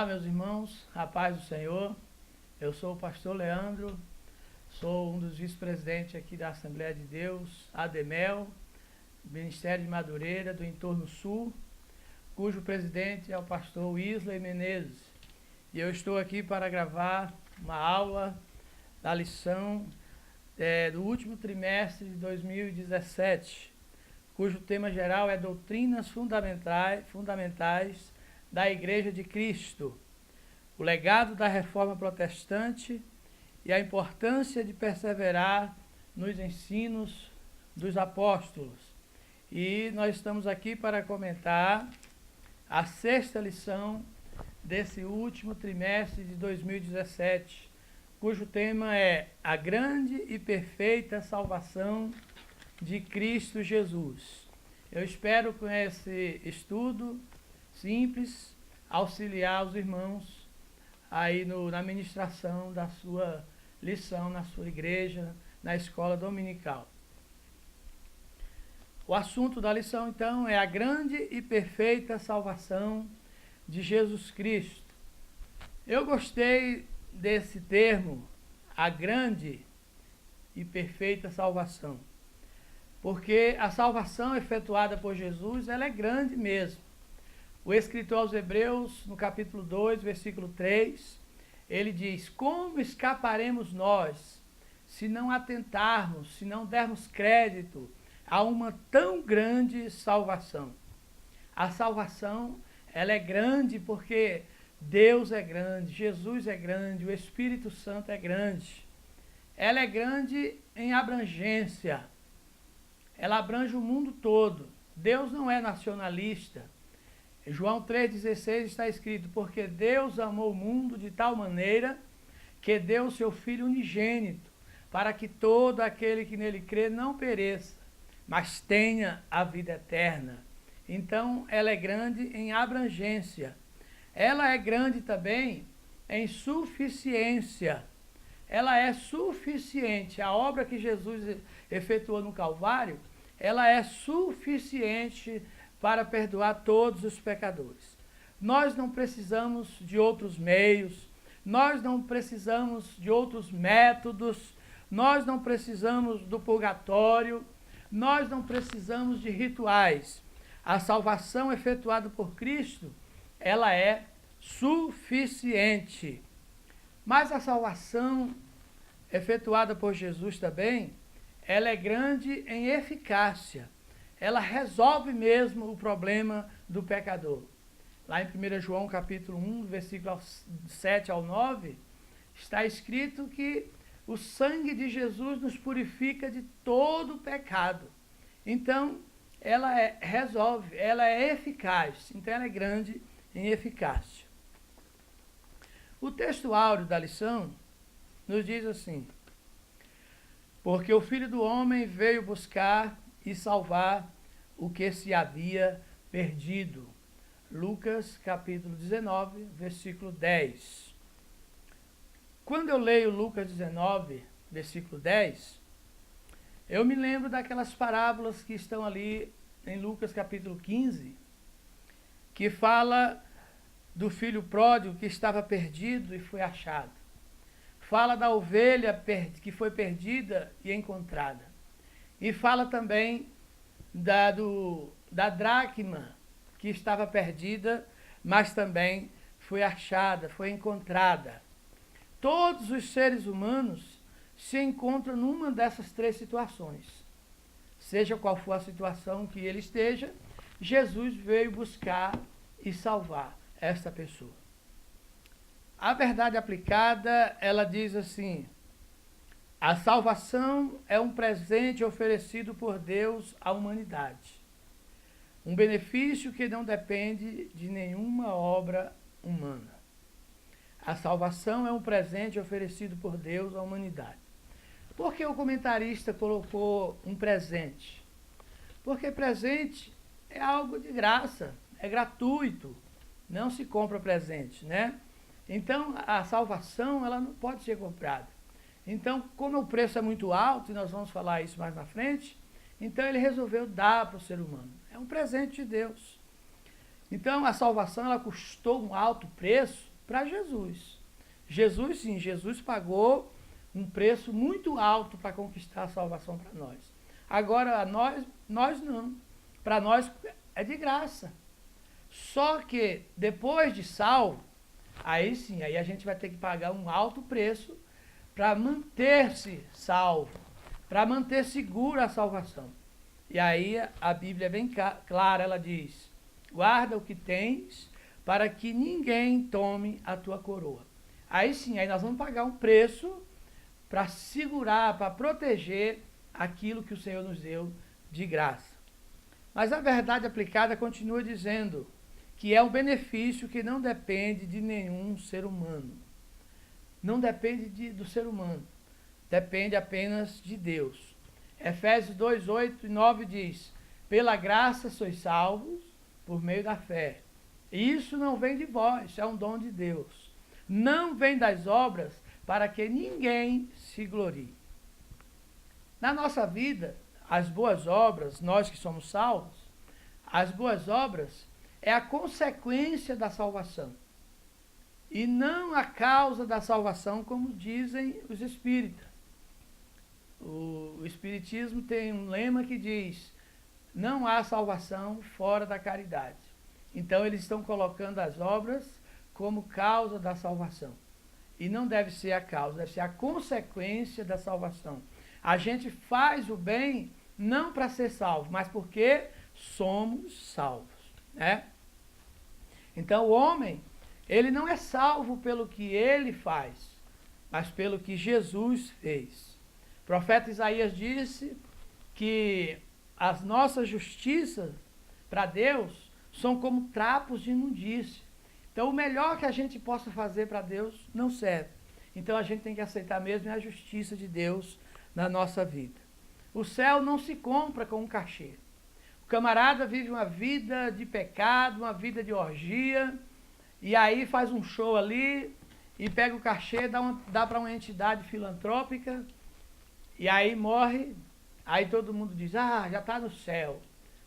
Olá, meus irmãos, a paz do Senhor. Eu sou o pastor Leandro, sou um dos vice-presidentes aqui da Assembleia de Deus, ADEMEL, Ministério de Madureira, do Entorno Sul, cujo presidente é o pastor Isley Menezes. E eu estou aqui para gravar uma aula da lição do último trimestre de 2017, cujo tema geral é Doutrinas Fundamentais da Igreja de Cristo, o legado da Reforma Protestante e a importância de perseverar nos ensinos dos apóstolos. E nós estamos aqui para comentar a sexta lição desse último trimestre de 2017, cujo tema é a grande e perfeita salvação de Cristo Jesus. Eu espero com esse estudo simples auxiliar os irmãos aí na ministração da sua lição, na sua igreja, na escola dominical. O assunto da lição, então, é a grande e perfeita salvação de Jesus Cristo. Eu gostei desse termo, a grande e perfeita salvação, porque a salvação efetuada por Jesus, ela é grande mesmo. O escritor aos Hebreus, no capítulo 2, versículo 3, ele diz: como escaparemos nós se não atentarmos, se não dermos crédito a uma tão grande salvação? A salvação, ela é grande porque Deus é grande, Jesus é grande, o Espírito Santo é grande. Ela é grande em abrangência, ela abrange o mundo todo. Deus não é nacionalista. Em João 3,16 está escrito: porque Deus amou o mundo de tal maneira que deu o seu Filho unigênito, para que todo aquele que nele crê não pereça, mas tenha a vida eterna. Então, ela é grande em abrangência. Ela é grande também em suficiência. Ela é suficiente. A obra que Jesus efetuou no Calvário, ela é suficiente para perdoar todos os pecadores. Nós não precisamos de outros meios, nós não precisamos de outros métodos, nós não precisamos do purgatório, nós não precisamos de rituais. A salvação efetuada por Cristo, ela é suficiente. Mas a salvação efetuada por Jesus também, ela é grande em eficácia. Ela resolve mesmo o problema do pecador. Lá em 1 João capítulo 1, versículo 7 ao 9, está escrito que o sangue de Jesus nos purifica de todo o pecado. Então, ela resolve, ela é eficaz. Então, ela é grande em eficácia. O texto áureo da lição nos diz assim: porque o Filho do Homem veio buscar e salvar o que se havia perdido. Lucas capítulo 19, versículo 10. Quando eu leio Lucas 19, versículo 10, eu me lembro daquelas parábolas que estão ali em Lucas capítulo 15, que fala do filho pródigo que estava perdido e foi achado. Fala da ovelha que foi perdida e encontrada. E fala também da dracma que estava perdida, mas também foi achada, foi encontrada. Todos os seres humanos se encontram numa dessas três situações. Seja qual for a situação que ele esteja, Jesus veio buscar e salvar esta pessoa. A verdade aplicada, ela diz assim: a salvação é um presente oferecido por Deus à humanidade. Um benefício que não depende de nenhuma obra humana. A salvação é um presente oferecido por Deus à humanidade. Por que o comentarista colocou um presente? Porque presente é algo de graça, é gratuito, não se compra presente, né? Então, a salvação, ela não pode ser comprada. Então, como o preço é muito alto, e nós vamos falar isso mais na frente, então ele resolveu dar para o ser humano. É um presente de Deus. Então, a salvação, ela custou um alto preço, para Jesus. Jesus, sim, Jesus pagou um preço muito alto para conquistar a salvação para nós. Agora, nós não. Para nós é de graça. Só que depois de salvo, aí sim, aí a gente vai ter que pagar um alto preço para manter-se salvo, para manter segura a salvação. E aí a Bíblia é bem clara, ela diz: guarda o que tens, para que ninguém tome a tua coroa. Aí sim, aí nós vamos pagar um preço para segurar, para proteger aquilo que o Senhor nos deu de graça. Mas a verdade aplicada continua dizendo que é um benefício que não depende de nenhum ser humano. Não depende do ser humano, depende apenas de Deus. Efésios 2, 8 e 9 diz: pela graça sois salvos por meio da fé. E isso não vem de vós, é um dom de Deus. Não vem das obras, para que ninguém se glorie. Na nossa vida, as boas obras, nós que somos salvos, as boas obras é a consequência da salvação. E não a causa da salvação, como dizem os espíritas. O espiritismo tem um lema que diz: não há salvação fora da caridade. Então eles estão colocando as obras como causa da salvação. E não deve ser a causa, deve ser a consequência da salvação. A gente faz o bem não para ser salvo, mas porque somos salvos, né? Então o homem, ele não é salvo pelo que ele faz, mas pelo que Jesus fez. O profeta Isaías disse que as nossas justiças para Deus são como trapos de imundície. Então o melhor que a gente possa fazer para Deus não serve. Então a gente tem que aceitar mesmo a justiça de Deus na nossa vida. O céu não se compra com um cachê. O camarada vive uma vida de pecado, uma vida de orgia, e aí faz um show ali, e pega o cachê, dá para uma entidade filantrópica, e aí morre, aí todo mundo diz: ah, já está no céu,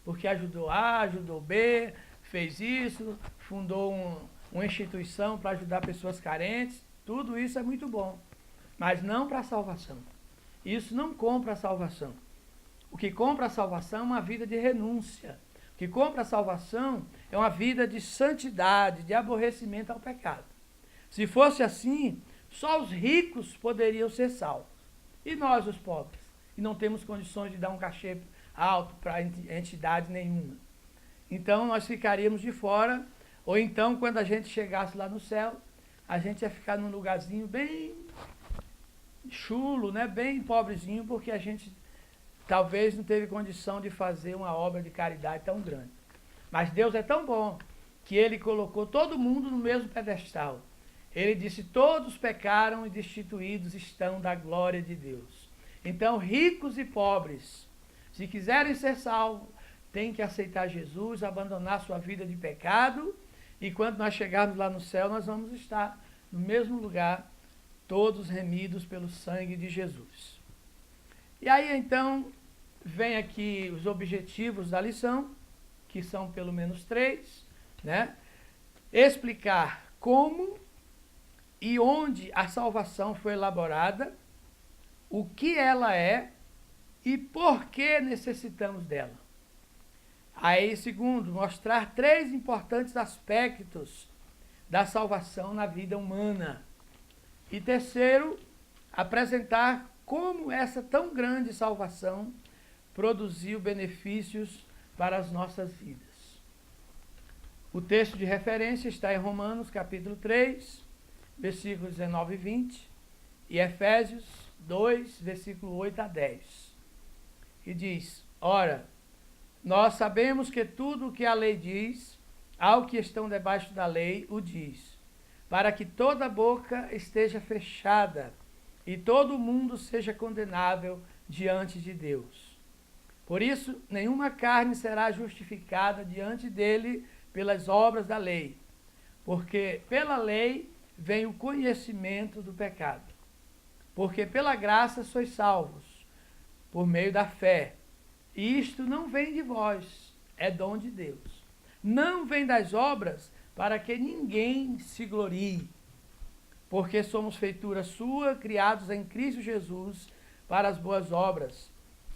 porque ajudou A, ajudou B, fez isso, fundou uma instituição para ajudar pessoas carentes. Tudo isso é muito bom, mas não para a salvação. Isso não compra a salvação. O que compra a salvação é uma vida de renúncia. O que compra a salvação é uma vida de santidade, de aborrecimento ao pecado. Se fosse assim, só os ricos poderiam ser salvos. E nós, os pobres? E não temos condições de dar um cachê alto para entidade nenhuma. Então nós ficaríamos de fora, ou então quando a gente chegasse lá no céu, a gente ia ficar num lugarzinho bem chulo, né? Bem pobrezinho, porque a gente talvez não teve condição de fazer uma obra de caridade tão grande. Mas Deus é tão bom que Ele colocou todo mundo no mesmo pedestal. Ele disse: todos pecaram e destituídos estão da glória de Deus. Então, ricos e pobres, se quiserem ser salvos, têm que aceitar Jesus, abandonar sua vida de pecado, e quando nós chegarmos lá no céu, nós vamos estar no mesmo lugar, todos remidos pelo sangue de Jesus. E aí, então, vem aqui os objetivos da lição, que são pelo menos 3, né? Explicar como e onde a salvação foi elaborada, o que ela é e por que necessitamos dela. Aí, segundo, mostrar 3 importantes aspectos da salvação na vida humana. E terceiro, apresentar como essa tão grande salvação produziu benefícios para as nossas vidas. O texto de referência está em Romanos, capítulo 3, versículos 19 e 20, e Efésios 2, versículo 8 a 10. E diz: ora, nós sabemos que tudo o que a lei diz, ao que estão debaixo da lei, o diz, para que toda boca esteja fechada e todo mundo seja condenável diante de Deus. Por isso, nenhuma carne será justificada diante dele pelas obras da lei, porque pela lei vem o conhecimento do pecado. Porque pela graça sois salvos, por meio da fé. E isto não vem de vós, é dom de Deus. Não vem das obras, para que ninguém se glorie, porque somos feitura sua, criados em Cristo Jesus para as boas obras,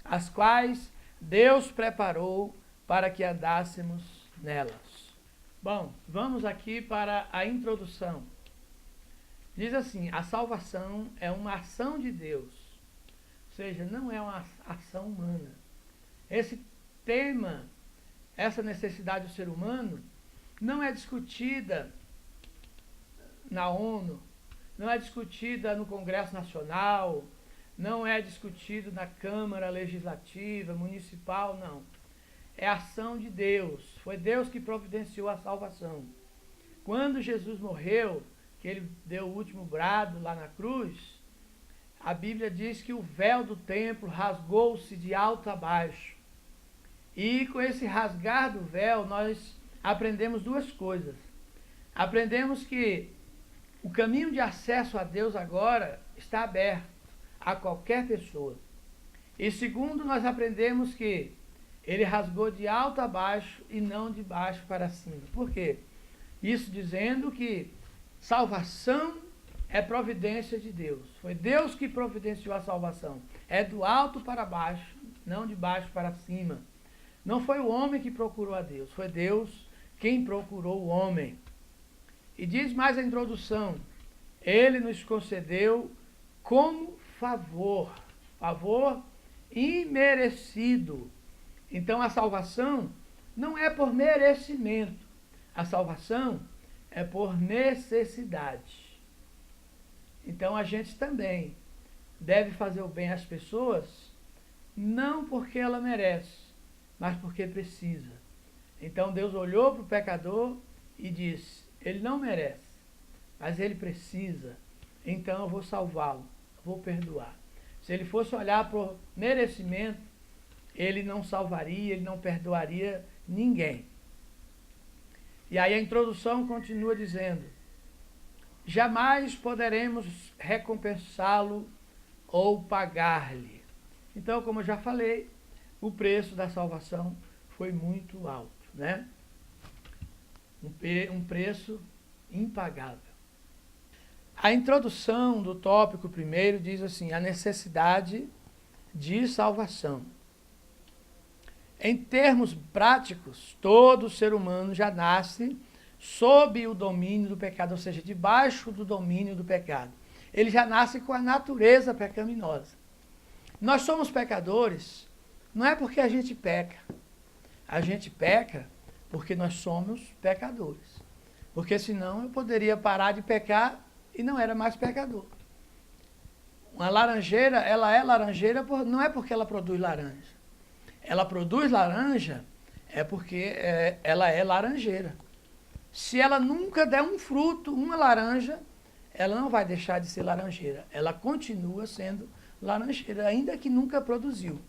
as quais Deus preparou para que andássemos nelas. Bom, vamos aqui para a introdução. Diz assim, a salvação é uma ação de Deus, ou seja, não é uma ação humana. Esse tema, essa necessidade do ser humano, não é discutida na ONU, não é discutida no Congresso Nacional, não é discutido na Câmara Legislativa, Municipal, não. É ação de Deus. Foi Deus que providenciou a salvação. Quando Jesus morreu, que ele deu o último brado lá na cruz, a Bíblia diz que o véu do templo rasgou-se de alto a baixo. E com esse rasgar do véu, nós aprendemos duas coisas. Aprendemos que o caminho de acesso a Deus agora está aberto a qualquer pessoa. E segundo, nós aprendemos que ele rasgou de alto a baixo e não de baixo para cima. Por quê? Isso dizendo que salvação é providência de Deus. Foi Deus que providenciou a salvação. É do alto para baixo, não de baixo para cima. Não foi o homem que procurou a Deus, foi Deus quem procurou o homem. E diz mais a introdução, ele nos concedeu como favor imerecido. Então a salvação não é por merecimento, a salvação é por necessidade. Então a gente também deve fazer o bem às pessoas, não porque ela merece, mas porque precisa. Então Deus olhou para o pecador e disse, ele não merece, mas ele precisa, então eu vou salvá-lo, vou perdoar. Se ele fosse olhar por merecimento, ele não salvaria, ele não perdoaria ninguém. E aí a introdução continua dizendo, jamais poderemos recompensá-lo ou pagar-lhe. Então, como eu já falei, o preço da salvação foi muito alto, né? Um preço impagável. A introdução do tópico primeiro diz assim, a necessidade de salvação. Em termos práticos, todo ser humano já nasce sob o domínio do pecado, ou seja, debaixo do domínio do pecado. Ele já nasce com a natureza pecaminosa. Nós somos pecadores, não é porque a gente peca. A gente peca porque nós somos pecadores. Porque senão eu poderia parar de pecar e não era mais pecador. Uma laranjeira, ela é laranjeira não é porque ela produz laranja. Ela produz laranja é porque ela é laranjeira. Se ela nunca der um fruto, uma laranja, ela não vai deixar de ser laranjeira. Ela continua sendo laranjeira, ainda que nunca produziu.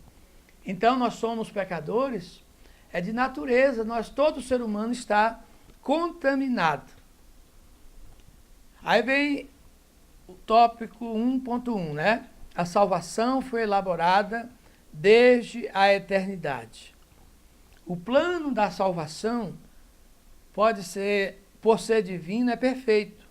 Então nós somos pecadores, é de natureza, todo ser humano está contaminado. Aí vem o tópico 1.1, né? A salvação foi elaborada desde a eternidade. O plano da salvação por ser divino, é perfeito.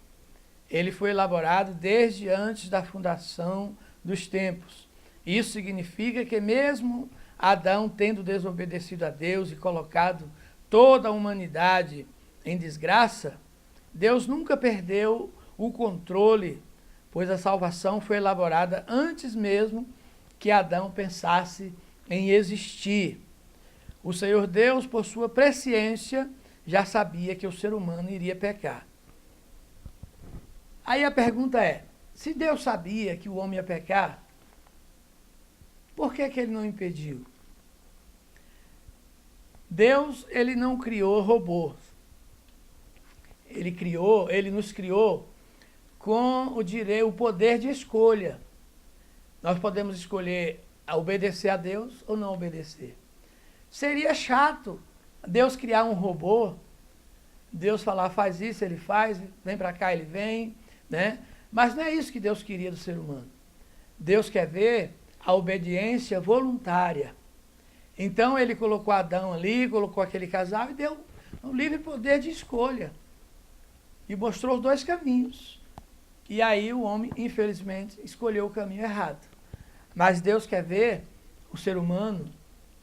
Ele foi elaborado desde antes da fundação dos tempos. Isso significa que mesmo Adão tendo desobedecido a Deus e colocado toda a humanidade em desgraça, Deus nunca perdeu o controle, pois a salvação foi elaborada antes mesmo que Adão pensasse em existir. O Senhor Deus, por sua presciência, já sabia que o ser humano iria pecar. Aí a pergunta é, se Deus sabia que o homem ia pecar, por que ele não impediu? Deus, ele não criou robôs. Ele nos criou com o poder de escolha. Nós podemos escolher obedecer a Deus ou não obedecer. Seria chato Deus criar um robô, Deus falar, faz isso, ele faz, vem para cá, ele vem, né? Mas não é isso que Deus queria do ser humano. Deus quer ver a obediência voluntária. Então ele colocou Adão ali, colocou aquele casal e deu um livre poder de escolha. e mostrou os dois caminhos. E aí o homem, infelizmente, escolheu o caminho errado. Mas Deus quer ver o ser humano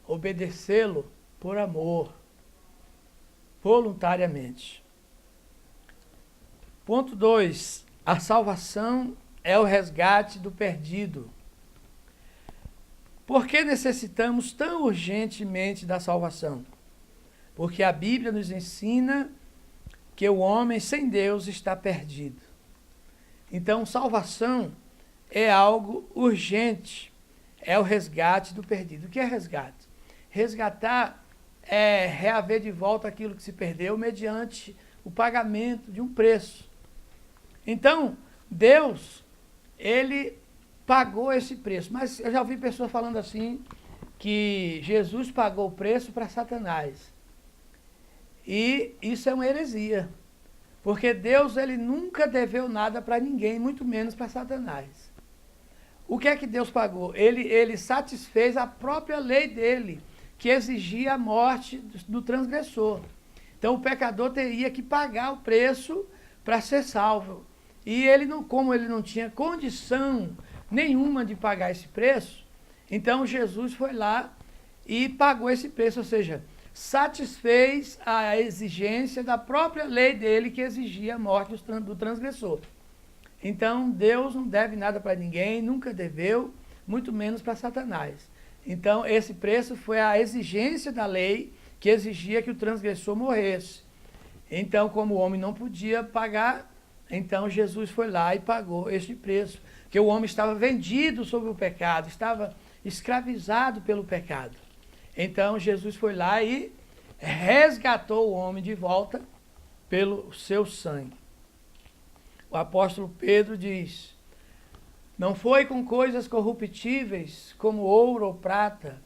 obedecê-lo por amor, voluntariamente. Ponto 2. A salvação é o resgate do perdido. Por que necessitamos tão urgentemente da salvação? Porque a Bíblia nos ensina que o homem sem Deus está perdido. Então, salvação é algo urgente, é o resgate do perdido. O que é resgate? Resgatar é reaver de volta aquilo que se perdeu mediante o pagamento de um preço. Então, Deus, ele pagou esse preço. Mas eu já ouvi pessoas falando assim, que Jesus pagou o preço para Satanás. E isso é uma heresia. Porque Deus, ele nunca deveu nada para ninguém, muito menos para Satanás. O que é que Deus pagou? Ele satisfez a própria lei dele, que exigia a morte do transgressor. Então o pecador teria que pagar o preço para ser salvo. E ele não, como ele não tinha condição nenhuma de pagar esse preço, então Jesus foi lá e pagou esse preço, ou seja, satisfez a exigência da própria lei dele que exigia a morte do transgressor. Então Deus não deve nada para ninguém, nunca deveu, muito menos para Satanás. Então esse preço foi a exigência da lei que exigia que o transgressor morresse. Então, como o homem não podia pagar, então Jesus foi lá e pagou este preço, que o homem estava vendido sobre o pecado, estava escravizado pelo pecado. Então Jesus foi lá e resgatou o homem de volta pelo seu sangue. O apóstolo Pedro diz: não foi com coisas corruptíveis, como ouro ou prata,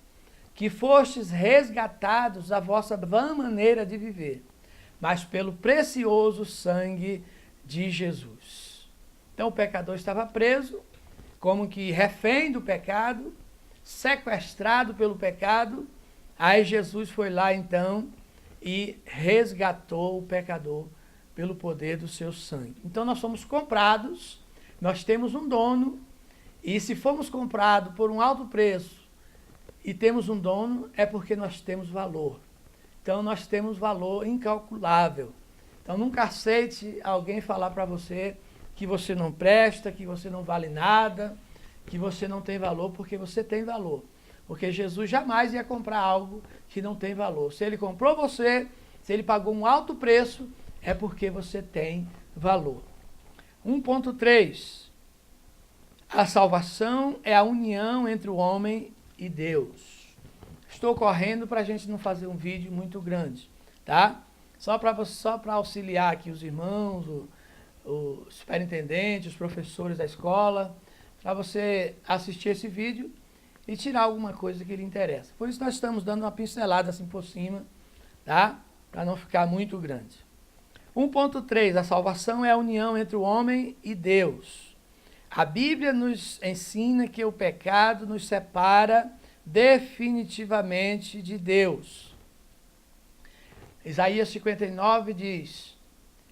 que fostes resgatados da vossa vã maneira de viver, mas pelo precioso sangue de Jesus. Então o pecador estava preso, como que refém do pecado, sequestrado pelo pecado. Aí Jesus foi lá então e resgatou o pecador pelo poder do seu sangue. Então nós somos comprados, nós temos um dono, e se fomos comprados por um alto preço e temos um dono, é porque nós temos valor. Então nós temos valor incalculável. Então nunca aceite alguém falar para você que você não presta, que você não vale nada, que você não tem valor, porque você tem valor. Porque Jesus jamais ia comprar algo que não tem valor. Se ele comprou você, se ele pagou um alto preço, é porque você tem valor. 1.3. A salvação é a união entre o homem e Deus. Estou correndo para a gente não fazer um vídeo muito grande, tá? Só para auxiliar aqui os irmãos, o superintendente, os professores da escola, para você assistir esse vídeo e tirar alguma coisa que lhe interessa. Por isso nós estamos dando uma pincelada assim por cima, tá? Para não ficar muito grande. 1.3. A salvação é a união entre o homem e Deus. A Bíblia nos ensina que o pecado nos separa definitivamente de Deus. Isaías 59 diz: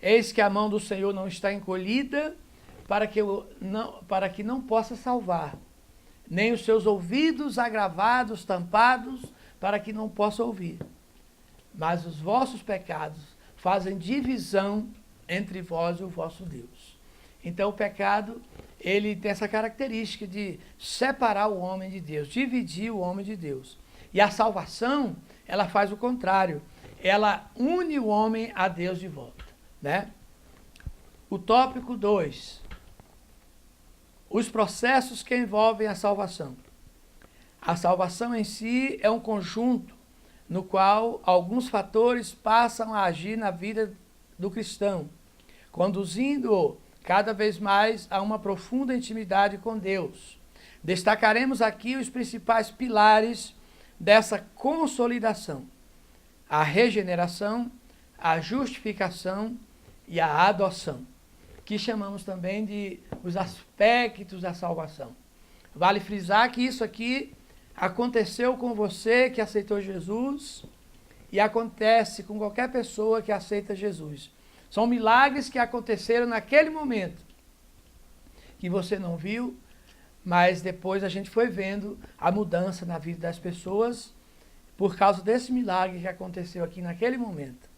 eis que a mão do Senhor não está encolhida para que não possa salvar, nem os seus ouvidos agravados, tampados, para que não possa ouvir. Mas os vossos pecados fazem divisão entre vós e o vosso Deus. Então o pecado, ele tem essa característica de separar o homem de Deus, dividir o homem de Deus. E a salvação, ela faz o contrário. Ela une o homem a Deus de volta, né? O tópico 2. Os processos que envolvem a salvação. A salvação em si é um conjunto no qual alguns fatores passam a agir na vida do cristão, conduzindo-o cada vez mais a uma profunda intimidade com Deus. Destacaremos aqui os principais pilares dessa consolidação: a regeneração, a justificação e a adoção, que chamamos também de os aspectos da salvação. Vale frisar que isso aqui aconteceu com você que aceitou Jesus e acontece com qualquer pessoa que aceita Jesus. São milagres que aconteceram naquele momento, que você não viu, mas depois a gente foi vendo a mudança na vida das pessoas por causa desse milagre que aconteceu aqui naquele momento.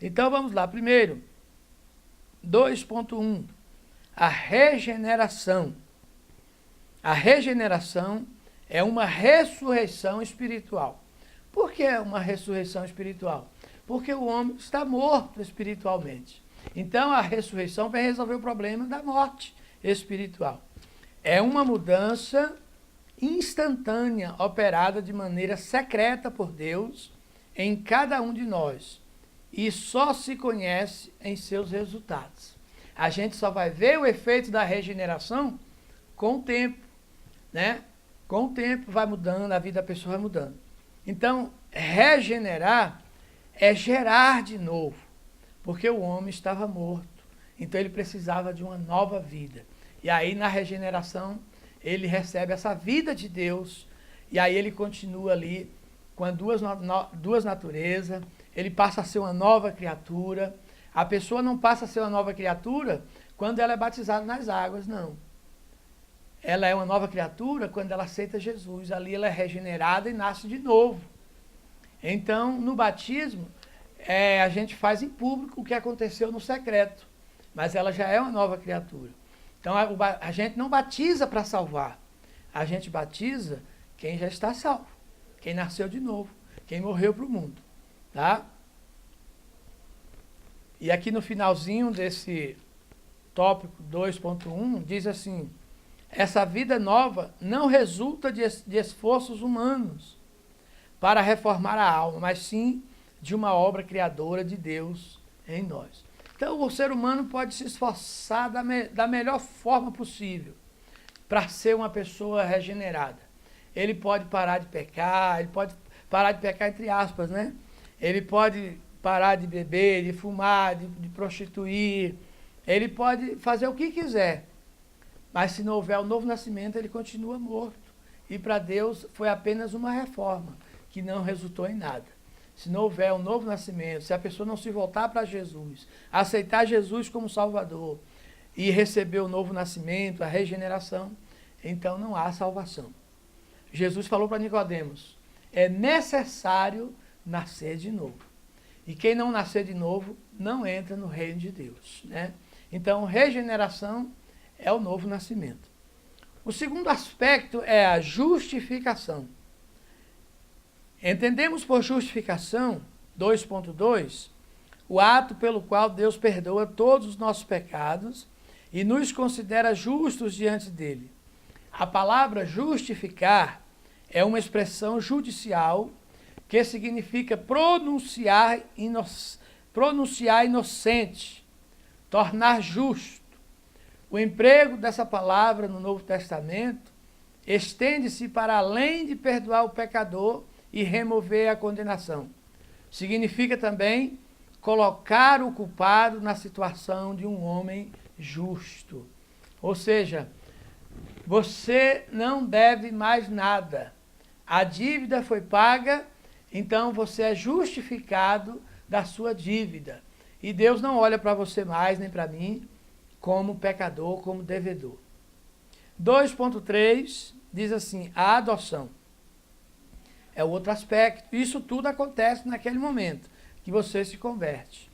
Então vamos lá. Primeiro, 2.1, a regeneração. A regeneração é uma ressurreição espiritual. Por que uma ressurreição espiritual? Porque o homem está morto espiritualmente. Então a ressurreição vai resolver o problema da morte espiritual. É uma mudança instantânea, operada de maneira secreta por Deus em cada um de nós. E só se conhece em seus resultados. A gente só vai ver o efeito da regeneração com o tempo, né? Com o tempo vai mudando, a vida da pessoa vai mudando. Então, regenerar é gerar de novo, porque o homem estava morto. Então ele precisava de uma nova vida. E aí na regeneração ele recebe essa vida de Deus, e aí ele continua ali com as duas naturezas, ele passa a ser uma nova criatura. A pessoa não passa a ser uma nova criatura quando ela é batizada nas águas, não. Ela é uma nova criatura quando ela aceita Jesus, ali ela é regenerada e nasce de novo. Então, no batismo, a gente faz em público o que aconteceu no secreto, mas ela já é uma nova criatura. Então, a gente não batiza para salvar, a gente batiza quem já está salvo, quem nasceu de novo, quem morreu para o mundo, tá? E aqui no finalzinho desse tópico 2.1, diz assim: essa vida nova não resulta de esforços humanos para reformar a alma, mas sim de uma obra criadora de Deus em nós. Então, o ser humano pode se esforçar da melhor forma possível para ser uma pessoa regenerada. Ele pode parar de pecar, ele pode parar de pecar entre aspas, né? Ele pode parar de beber, de fumar, de prostituir, ele pode fazer o que quiser, mas se não houver o novo nascimento, ele continua morto. E para Deus foi apenas uma reforma, que não resultou em nada. Se não houver um novo nascimento, se a pessoa não se voltar para Jesus, aceitar Jesus como Salvador e receber o novo nascimento, a regeneração, então não há salvação. Jesus falou para Nicodemos: é necessário nascer de novo. E quem não nascer de novo não entra no reino de Deus, né? Então, regeneração é o novo nascimento. O segundo aspecto é a justificação. Entendemos por justificação, 2.2, o ato pelo qual Deus perdoa todos os nossos pecados e nos considera justos diante dele. A palavra justificar é uma expressão judicial que significa pronunciar inocente, tornar justo. O emprego dessa palavra no Novo Testamento estende-se para além de perdoar o pecador e remover a condenação. Significa também colocar o culpado na situação de um homem justo. Ou seja, você não deve mais nada. A dívida foi paga, então você é justificado da sua dívida. E Deus não olha para você mais, nem para mim, como pecador, como devedor. 2.3 diz assim: a adoção. É o outro aspecto. Isso tudo acontece naquele momento que você se converte.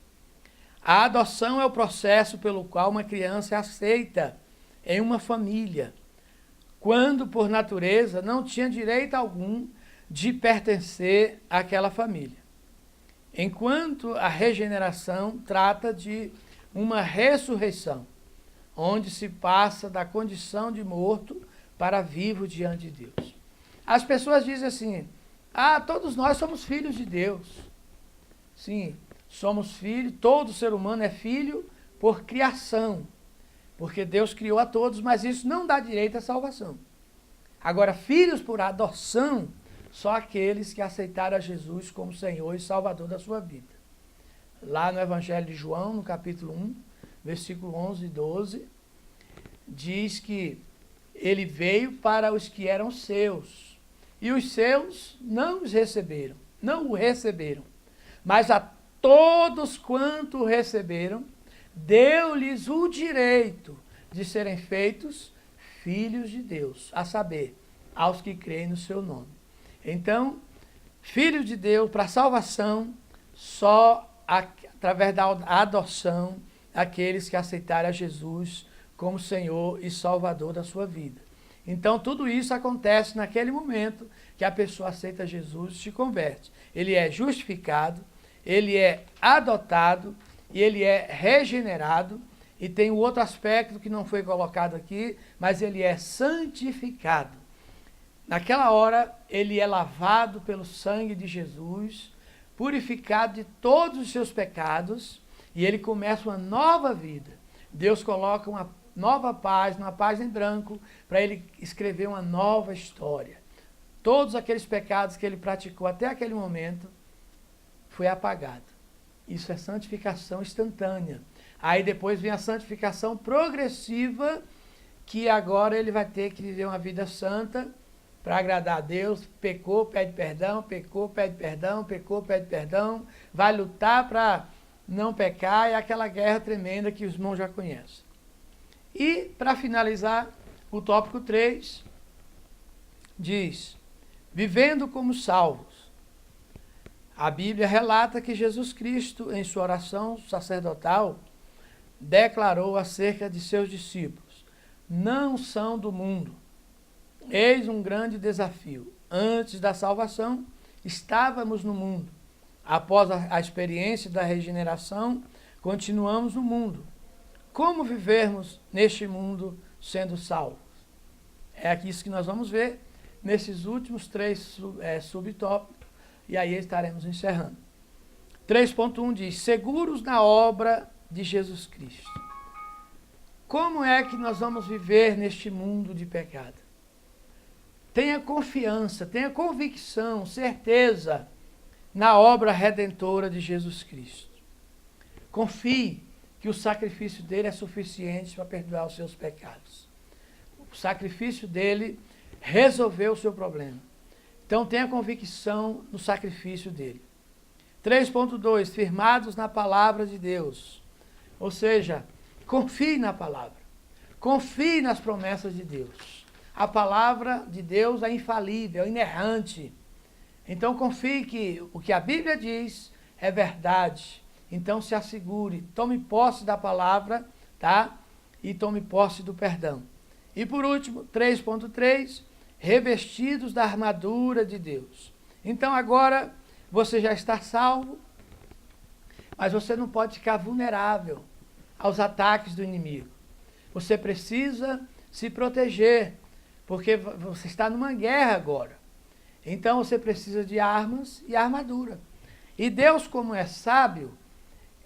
A adoção é o processo pelo qual uma criança é aceita em uma família, quando, por natureza, não tinha direito algum de pertencer àquela família. Enquanto a regeneração trata de uma ressurreição, onde se passa da condição de morto para vivo diante de Deus. As pessoas dizem assim: todos nós somos filhos de Deus. Sim, somos filhos, todo ser humano é filho por criação, porque Deus criou a todos, mas isso não dá direito à salvação. Agora, filhos por adoção, só aqueles que aceitaram a Jesus como Senhor e Salvador da sua vida. Lá no Evangelho de João, no capítulo 1, versículo 11 e 12, diz que ele veio para os que eram seus, e os seus não os receberam, não o receberam. Mas a todos quanto o receberam, deu-lhes o direito de serem feitos filhos de Deus, a saber, aos que creem no seu nome. Então, filhos de Deus, para salvação, só através da adoção, aqueles que aceitarem a Jesus como Senhor e Salvador da sua vida. Então, tudo isso acontece naquele momento que a pessoa aceita Jesus e se converte. Ele é justificado, ele é adotado e ele é regenerado. E tem um outro aspecto que não foi colocado aqui, mas ele é santificado. Naquela hora, ele é lavado pelo sangue de Jesus, purificado de todos os seus pecados, e ele começa uma nova vida. Deus coloca uma nova página, uma página em branco, para ele escrever uma nova história. Todos aqueles pecados que ele praticou até aquele momento, foi apagado. Isso é santificação instantânea. Aí depois vem a santificação progressiva, que agora ele vai ter que viver uma vida santa, para agradar a Deus. Pecou, pede perdão, pecou, pede perdão, pecou, pede perdão, vai lutar para não pecar, é aquela guerra tremenda que os irmãos já conhecem. E, para finalizar, o tópico 3 diz, vivendo como salvos. A Bíblia relata que Jesus Cristo, em sua oração sacerdotal, declarou acerca de seus discípulos, não são do mundo. Eis um grande desafio. Antes da salvação, estávamos no mundo. Após a experiência da regeneração, continuamos no mundo. Como vivermos neste mundo sendo salvos? É aqui isso que nós vamos ver nesses últimos 3 subtópicos, e aí estaremos encerrando. 3.1 diz, seguros na obra de Jesus Cristo. Como é que nós vamos viver neste mundo de pecado? Tenha confiança, tenha convicção, certeza na obra redentora de Jesus Cristo. Confie que o sacrifício dele é suficiente para perdoar os seus pecados. O sacrifício dele resolveu o seu problema. Então tenha convicção no sacrifício dele. 3.2, firmados na palavra de Deus. Ou seja, confie na palavra. Confie nas promessas de Deus. A palavra de Deus é infalível, é inerrante. Então confie que o que a Bíblia diz é verdade. Então se assegure, tome posse da palavra, tá? E tome posse do perdão. E por último, 3.3, revestidos da armadura de Deus. Então agora você já está salvo, mas você não pode ficar vulnerável aos ataques do inimigo. Você precisa se proteger, porque você está numa guerra agora. Então você precisa de armas e armadura. E Deus, como é sábio,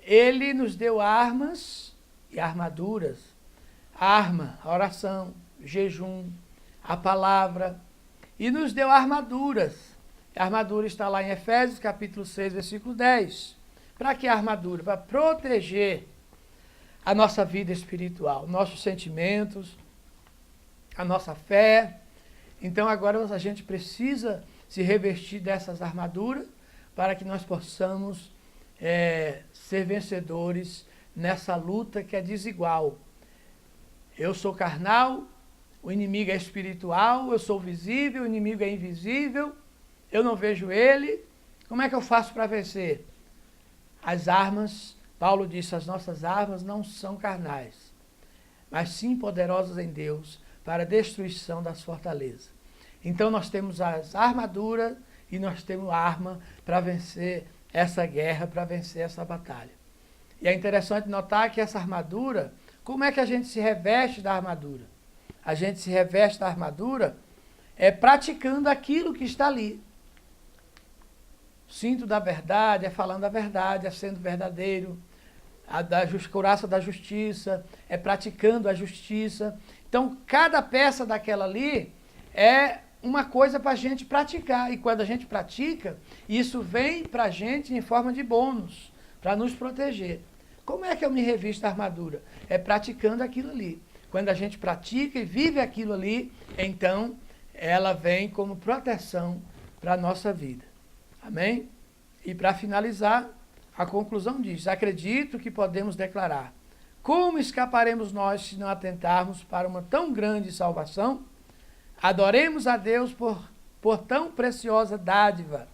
ele nos deu armas e armaduras. Arma, a oração, jejum, a palavra, e nos deu armaduras. A armadura está lá em Efésios, capítulo 6, versículo 10. Para que a armadura? Para proteger a nossa vida espiritual, nossos sentimentos, a nossa fé. Então agora a gente precisa se revestir dessas armaduras para que nós possamos ser vencedores nessa luta que é desigual. Eu sou carnal, o inimigo é espiritual, eu sou visível, o inimigo é invisível, eu não vejo ele. Como é que eu faço para vencer? As armas, Paulo disse, as nossas armas não são carnais, mas sim poderosas em Deus para a destruição das fortalezas. Então nós temos as armaduras e nós temos arma para vencer essa guerra, para vencer essa batalha. E é interessante notar que essa armadura, como é que a gente se reveste da armadura? A gente se reveste da armadura praticando aquilo que está ali. Cinto da verdade, é falando a verdade, é sendo verdadeiro. A couraça da justiça, é praticando a justiça. Então, cada peça daquela ali é uma coisa para a gente praticar. E quando a gente pratica, isso vem para a gente em forma de bônus, para nos proteger. Como é que eu me revisto da armadura? É praticando aquilo ali. Quando a gente pratica e vive aquilo ali, então ela vem como proteção para a nossa vida. Amém? E para finalizar, a conclusão diz, acredito que podemos declarar, Como escaparemos nós se não atentarmos para uma tão grande salvação? Adoremos a Deus por tão preciosa dádiva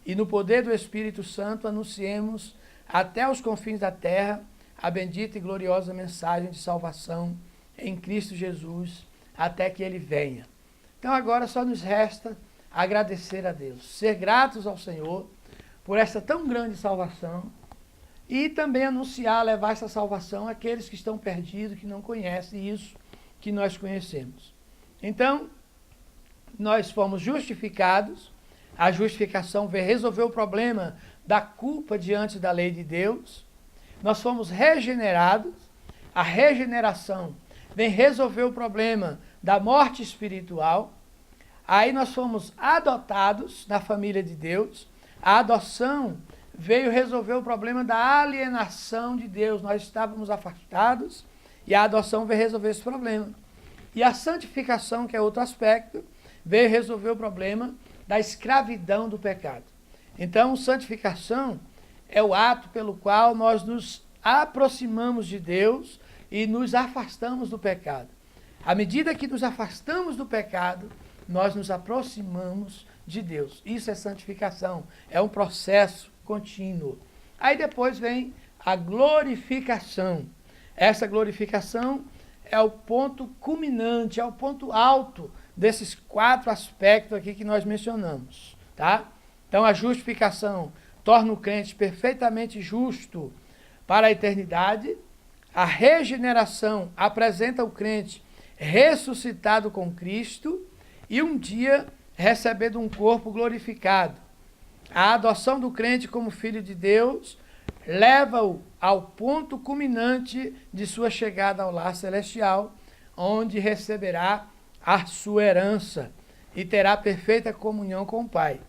e no poder do Espírito Santo anunciemos até os confins da terra a bendita e gloriosa mensagem de salvação em Cristo Jesus, até que Ele venha. Então agora só nos resta agradecer a Deus, ser gratos ao Senhor por essa tão grande salvação e também anunciar, levar essa salvação àqueles que estão perdidos, que não conhecem isso que nós conhecemos. Então, nós fomos justificados, a justificação veio resolver o problema da culpa diante da lei de Deus. Nós fomos regenerados, a regeneração vem resolver o problema da morte espiritual. Aí nós fomos adotados na família de Deus. A adoção veio resolver o problema da alienação de Deus. Nós estávamos afastados e a adoção veio resolver esse problema. E a santificação, que é outro aspecto, veio resolver o problema da escravidão do pecado. Então, santificação é o ato pelo qual nós nos aproximamos de Deus e nos afastamos do pecado. À medida que nos afastamos do pecado, nós nos aproximamos de Deus. Isso é santificação, é um processo contínuo. Aí depois vem a glorificação. Essa glorificação é o ponto culminante, é o ponto alto desses 4 aspectos aqui que nós mencionamos, tá? Então a justificação torna o crente perfeitamente justo para a eternidade. A regeneração apresenta o crente ressuscitado com Cristo e um dia recebendo um corpo glorificado. A adoção do crente como filho de Deus leva-o ao ponto culminante de sua chegada ao lar celestial, onde receberá a sua herança e terá perfeita comunhão com o Pai.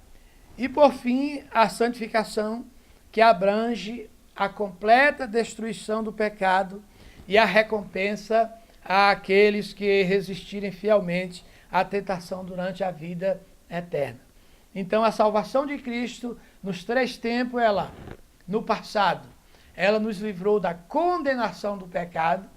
E por fim, a santificação, que abrange a completa destruição do pecado e a recompensa àqueles que resistirem fielmente à tentação durante a vida eterna. Então a salvação de Cristo, nos 3 tempos, no passado, ela nos livrou da condenação do pecado.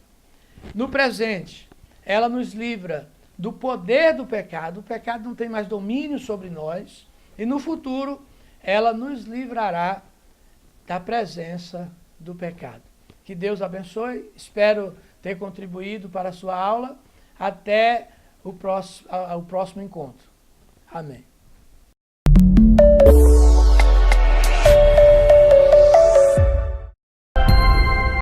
No presente, ela nos livra do poder do pecado. O pecado não tem mais domínio sobre nós. E no futuro, ela nos livrará da presença do pecado. Que Deus abençoe. Espero ter contribuído para a sua aula. Até o próximo encontro. Amém.